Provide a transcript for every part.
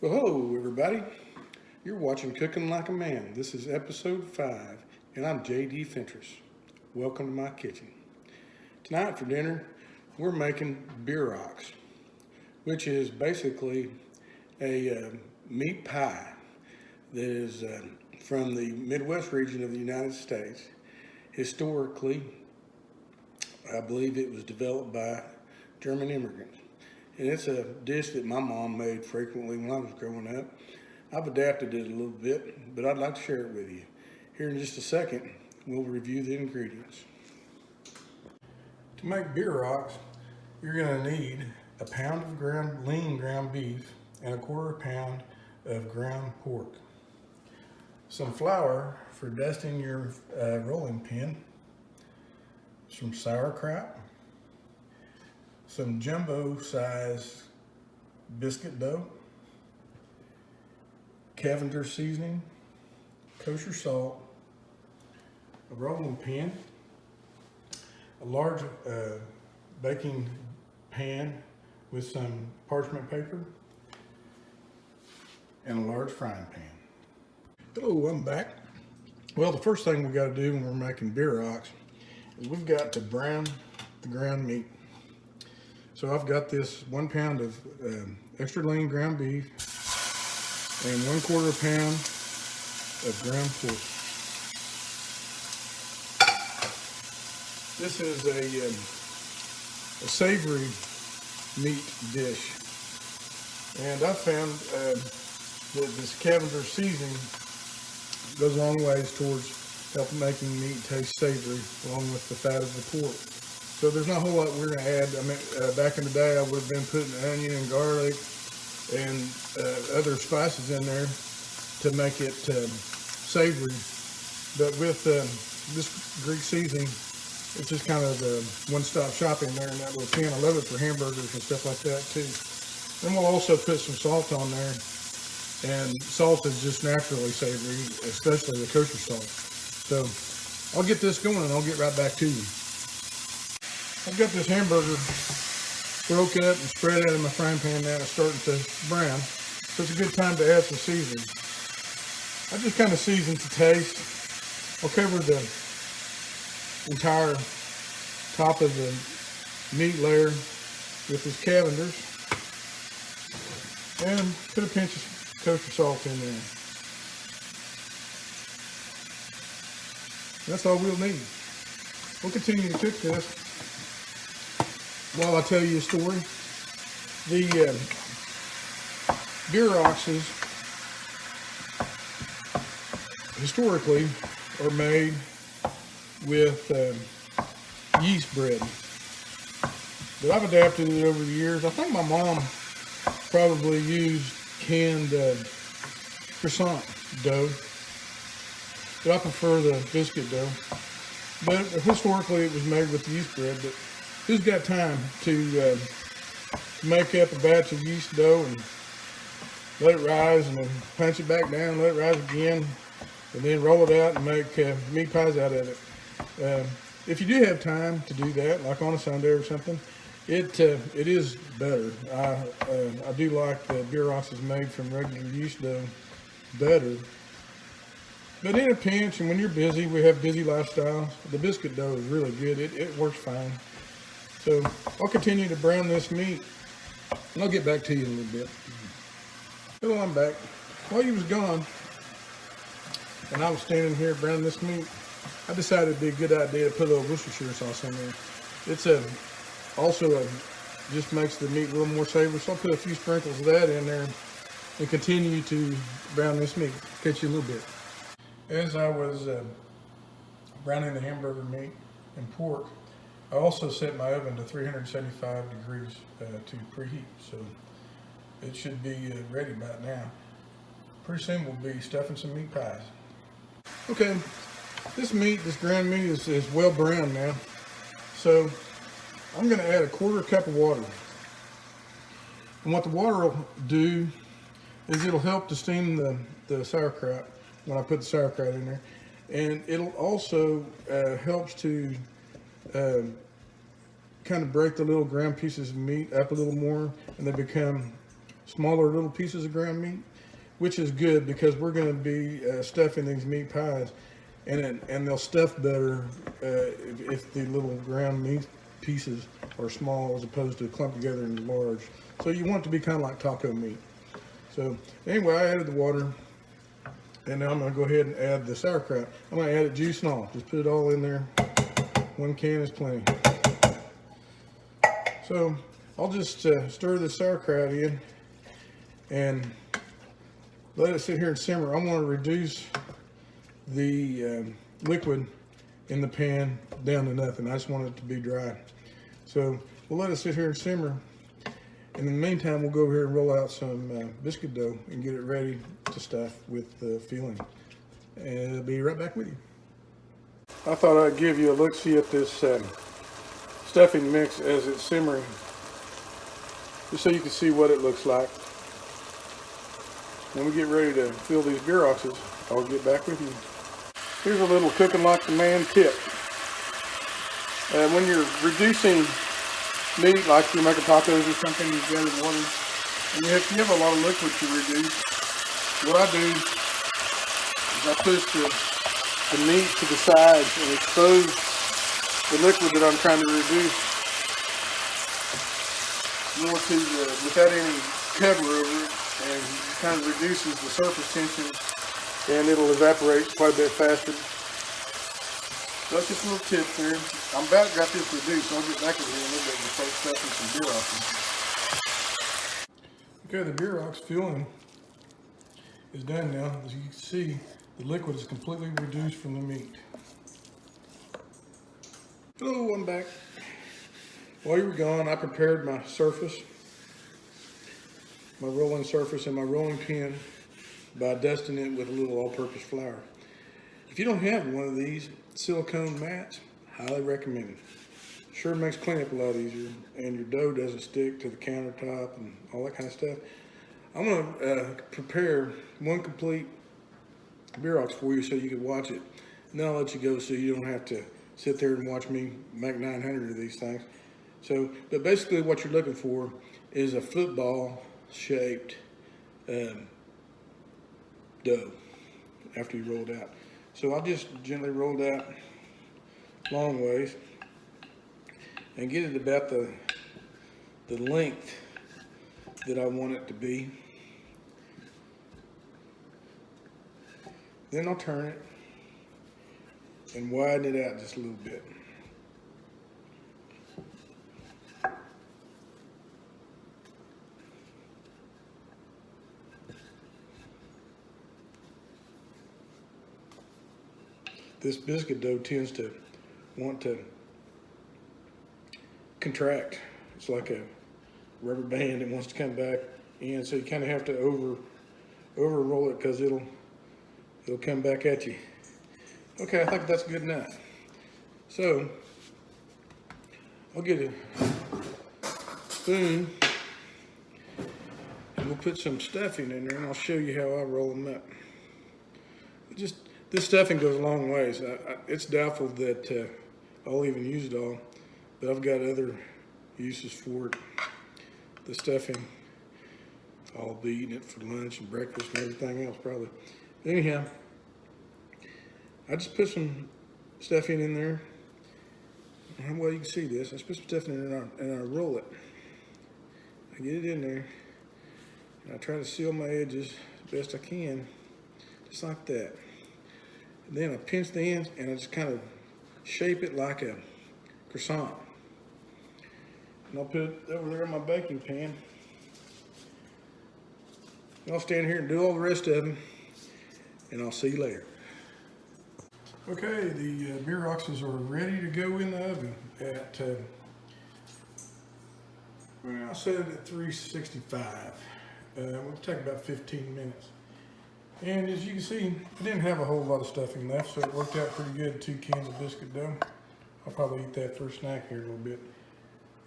Well, hello everybody. You're watching Cooking Like a Man. This is episode 5, and I'm Jay Dee Fentress. Welcome to my kitchen. Tonight for dinner, we're making Bieroxs, which is basically a meat pie that is from the Midwest region of the United States. Historically, I believe it was developed by German immigrants. And it's a dish that my mom made frequently when I was growing up. I've adapted it a little bit, but I'd like to share it with you. Here in just a second, we'll review the ingredients. To make Bieroxs, you're going to need a pound of lean ground beef and a quarter pound of ground pork. Some flour for dusting your rolling pin. Some sauerkraut. Some jumbo size biscuit dough, Cavendish seasoning, kosher salt, a rolling pin, a large baking pan with some parchment paper, and a large frying pan. Hello, I'm back. Well, the first thing we got to do when we're making Bieroxs is we've got to brown the ground meat. So I've got this 1 pound of extra lean ground beef and 1/4 pound of ground pork. This is a savory meat dish, and I found that this Cavendish seasoning goes a long ways towards helping making meat taste savory along with the fat of the pork. So there's not a whole lot we're going to add. I mean, back in the day, I would have been putting onion and garlic and other spices in there to make it savory. But with this Greek seasoning, it's just kind of one-stop shopping there in that little pan. I love it for hamburgers and stuff like that too. Then we'll also put some salt on there. And salt is just naturally savory, especially the kosher salt. So I'll get this going and I'll get right back to you. I've got this hamburger broke up and spread out in my frying pan now. It's starting to brown. So it's a good time to add some seasoning. I just kind of season to taste. I'll cover the entire top of the meat layer with this Cavendish and put a pinch of kosher salt in there. That's all we'll need. We'll continue to cook this while I tell you a story. The Bieroxs historically are made with yeast bread, but I've adapted it over the years. I think my mom probably used canned croissant dough, but I prefer the biscuit dough. But historically it was made with yeast bread. But who's got time to make up a batch of yeast dough and let it rise and then punch it back down, let it rise again, and then roll it out and make meat pies out of it? If you do have time to do that, like on a Sunday or something, it is better. I do like the Bieroxs is made from regular yeast dough better. But in a pinch, and when you're busy, we have busy lifestyles, the biscuit dough is really good. It works fine. So I'll continue to brown this meat, and I'll get back to you in a little bit. Hello, I'm back. While you was gone, and I was standing here browning this meat, I decided it'd be a good idea to put a little Worcestershire sauce in there. It's just makes the meat a little more savory, so I'll put a few sprinkles of that in there and continue to brown this meat. Catch you a little bit. As I was browning the hamburger meat and pork, I also set my oven to 375 degrees to preheat, so it should be ready by now. Pretty soon we'll be stuffing some meat pies. Okay, this ground meat is well browned now, so I'm going to add a 1/4 cup of water. And what the water will do is it'll help to steam the sauerkraut when I put the sauerkraut in there, and it'll also helps to kind of break the little ground pieces of meat up a little more, and they become smaller little pieces of ground meat, which is good because we're going to be stuffing these meat pies, and they'll stuff better if the little ground meat pieces are small as opposed to clumped together and large. So you want it to be kind of like taco meat. So anyway, I added the water, and now I'm going to go ahead and add the sauerkraut. I'm going to add it juice and all. Just put it all in there. 1 can is plenty. So I'll just stir the sauerkraut in and let it sit here and simmer. I want to reduce the liquid in the pan down to nothing. I just want it to be dry. So we'll let it sit here and simmer. And in the meantime, we'll go over here and roll out some biscuit dough and get it ready to stuff with the filling. And I'll be right back with you. I thought I'd give you a look-see at this stuffing mix as it's simmering, just so you can see what it looks like. When we get ready to fill these Bieroxs, I'll get back with you. Here's a little cooking like the man tip. When you're reducing meat, like you're making tacos or something, you've got water, and if you have a lot of liquid to reduce, what I do is I push the meat to the sides and expose the liquid that I'm trying to reduce more to without any cover over it, and it kind of reduces the surface tension, and it'll evaporate quite a bit faster. So that's just a little tip there. I'm about got this reduced, so I'll get back in here in a little bit and start stuffing some Bieroxs. Okay, the Bieroxs filling is done now. As you can see, the liquid is completely reduced from the meat. Hello, I'm back. While you were gone, I prepared my surface, my rolling surface and my rolling pin by dusting it with a little all-purpose flour. If you don't have one of these silicone mats, highly recommend it. Sure makes cleanup a lot easier, and your dough doesn't stick to the countertop and all that kind of stuff. I'm going to prepare one complete Bierocks for you so you can watch it. And then I'll let you go so you don't have to sit there and watch me make 900 of these things. So, but basically what you're looking for is a football-shaped dough after you roll it out. So I'll just gently roll it out long ways and get it about the length that I want it to be. Then I'll turn it and widen it out just a little bit. This biscuit dough tends to want to contract. It's like a rubber band that wants to come back in, so you kind of have to over roll it because it'll come back at you. Okay, I think that's good enough. So I'll get a spoon and we'll put some stuffing in there, and I'll show you how I roll them up. This stuffing goes a long ways. It's doubtful that I'll even use it all, but I've got other uses for it. The stuffing, I'll be eating it for lunch and breakfast and everything else probably. Anyhow, I just put some stuffing in there. Well, you can see this. I just put some stuffing in there and I roll it. I get it in there, and I try to seal my edges as best I can, just like that. And then I pinch the ends and I just kind of shape it like a croissant. And I'll put it over there in my baking pan. And I'll stand here and do all the rest of them, and I'll see you later. Okay, the Bieroxs are ready to go in the oven at, well, I'll set it at 365. It'll take about 15 minutes. And as you can see, I didn't have a whole lot of stuffing left, so it worked out pretty good. 2 cans of biscuit dough. I'll probably eat that for a snack here in a little bit.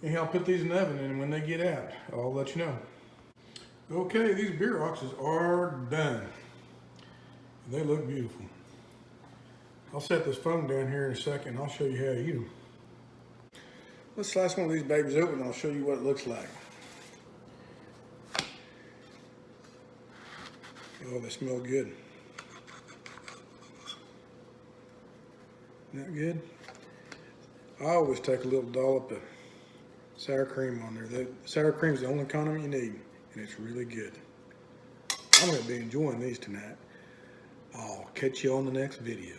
Anyhow, I'll put these in the oven, and when they get out, I'll let you know. Okay, these Bieroxs are done. And they look beautiful. I'll set this phone down here in a second, and I'll show you how to eat them. Let's slice one of these babies open, and I'll show you what it looks like. Oh, they smell good. Isn't that good? I always take a little dollop of sour cream on there. The sour cream is the only condiment you need, and it's really good. I'm going to be enjoying these tonight. I'll catch you on the next video.